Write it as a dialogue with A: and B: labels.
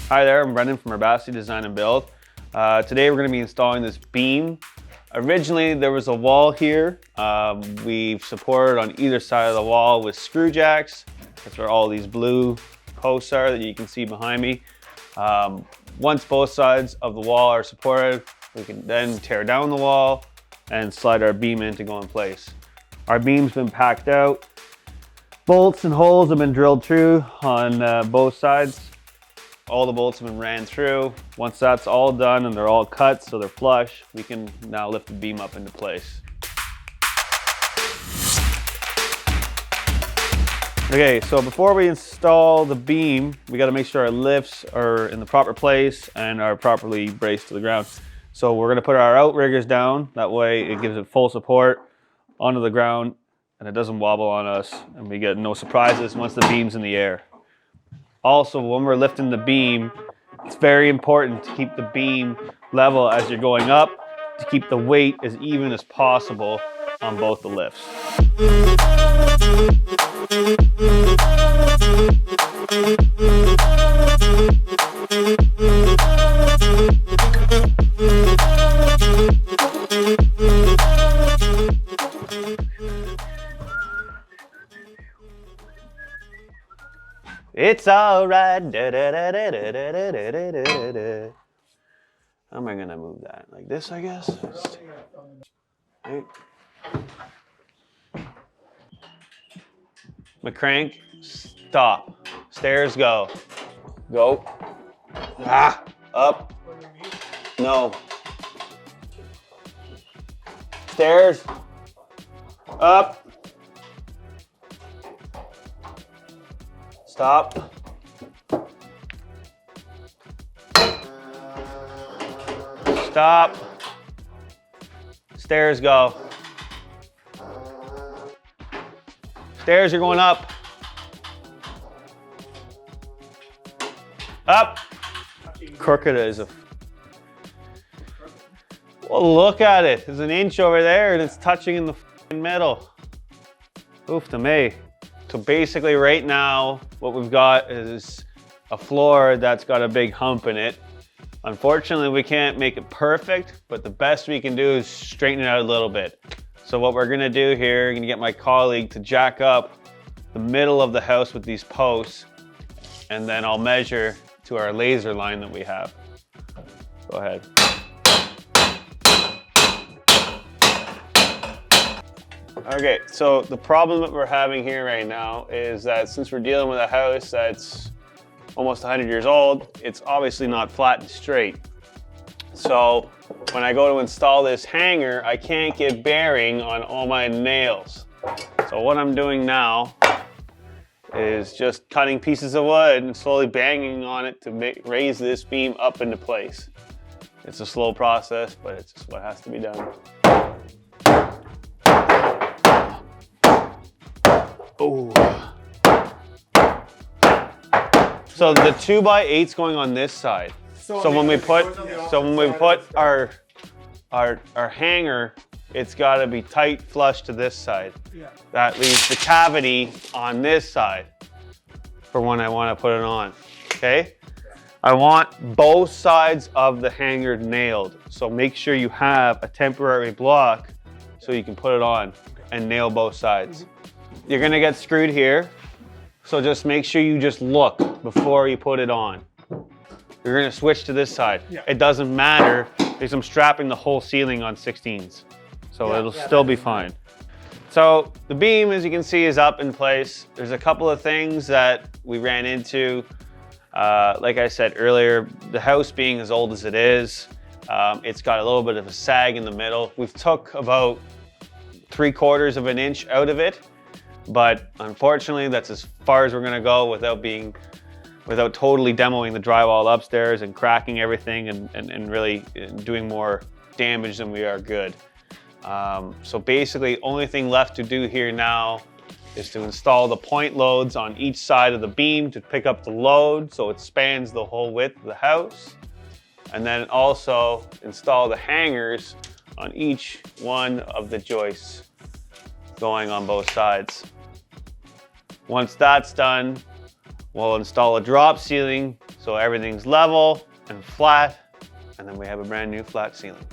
A: Hi there, I'm Brendan from Urbacity Design and Build. Today we're going to be installing this beam. Originally there was a wall here. We've supported on either side of the wall with screw jacks. That's where all these blue posts are that you can see behind me. Once both sides of the wall are supported, we can then tear down the wall and slide our beam in to go in place. Our beam's been packed out. Bolts and holes have been drilled through on both sides. All the bolts have been ran through. Once that's all done and they're all cut so they're flush, we can now lift the beam up into place. Okay, so before we install the beam, we gotta make sure our lifts are in the proper place and are properly braced to the ground. So we're gonna put our outriggers down. That way it gives it full support onto the ground and it doesn't wobble on us and we get no surprises once the beam's in the air. Also, when we're lifting the beam, it's very important to keep the beam level as you're going up, to keep the weight as even as possible on both the lifts. It's alright. How am I gonna move that? Like this, I guess? Right. McCrank, stop. Stairs, go. Go. Ah, up. No. Stairs. Up. Stop. Stop. Stairs, go. Stairs, you're going up. Up. Crooked is a... Well, look at it. There's an inch over there and it's touching in the middle. Oof to me. So basically right now, what we've got is a floor that's got a big hump in it. Unfortunately, we can't make it perfect, but the best we can do is straighten it out a little bit. So what we're gonna do here, I'm gonna get my colleague to jack up the middle of the house with these posts, and then I'll measure to our laser line that we have. Go ahead. Okay, so the problem that we're having here right now is that since we're dealing with a house that's almost 100 years old, it's obviously not flat and straight. So when I go to install this hanger, I can't get bearing on all my nails. So what I'm doing now is just cutting pieces of wood and slowly banging on it to raise this beam up into place. It's a slow process, but it's just what has to be done. Oh. So the 2x8's going on this side. So when we put our hanger, it's got to be tight flush to this side. Yeah. That leaves the cavity on this side for when I want to put it on. Okay? I want both sides of the hanger nailed. So make sure you have a temporary block so you can put it on and nail both sides. You're gonna get screwed here, so just make sure you just look before you put it on. You're gonna switch to this side. Yeah. It doesn't matter because I'm strapping the whole ceiling on 16s, so it'll still be fine. So the beam, as you can see, is up in place. There's a couple of things that we ran into. Like I said earlier, the house being as old as it is, it's got a little bit of a sag in the middle. We've took about 3/4 of an inch out of it. But unfortunately, that's as far as we're gonna go without totally demoing the drywall upstairs and cracking everything and really doing more damage than we are good. So basically, only thing left to do here now is to install the point loads on each side of the beam to pick up the load so it spans the whole width of the house. And then also install the hangers on each one of the joists going on both sides. Once that's done, We'll install a drop ceiling so everything's level and flat, and then we have a brand new flat ceiling.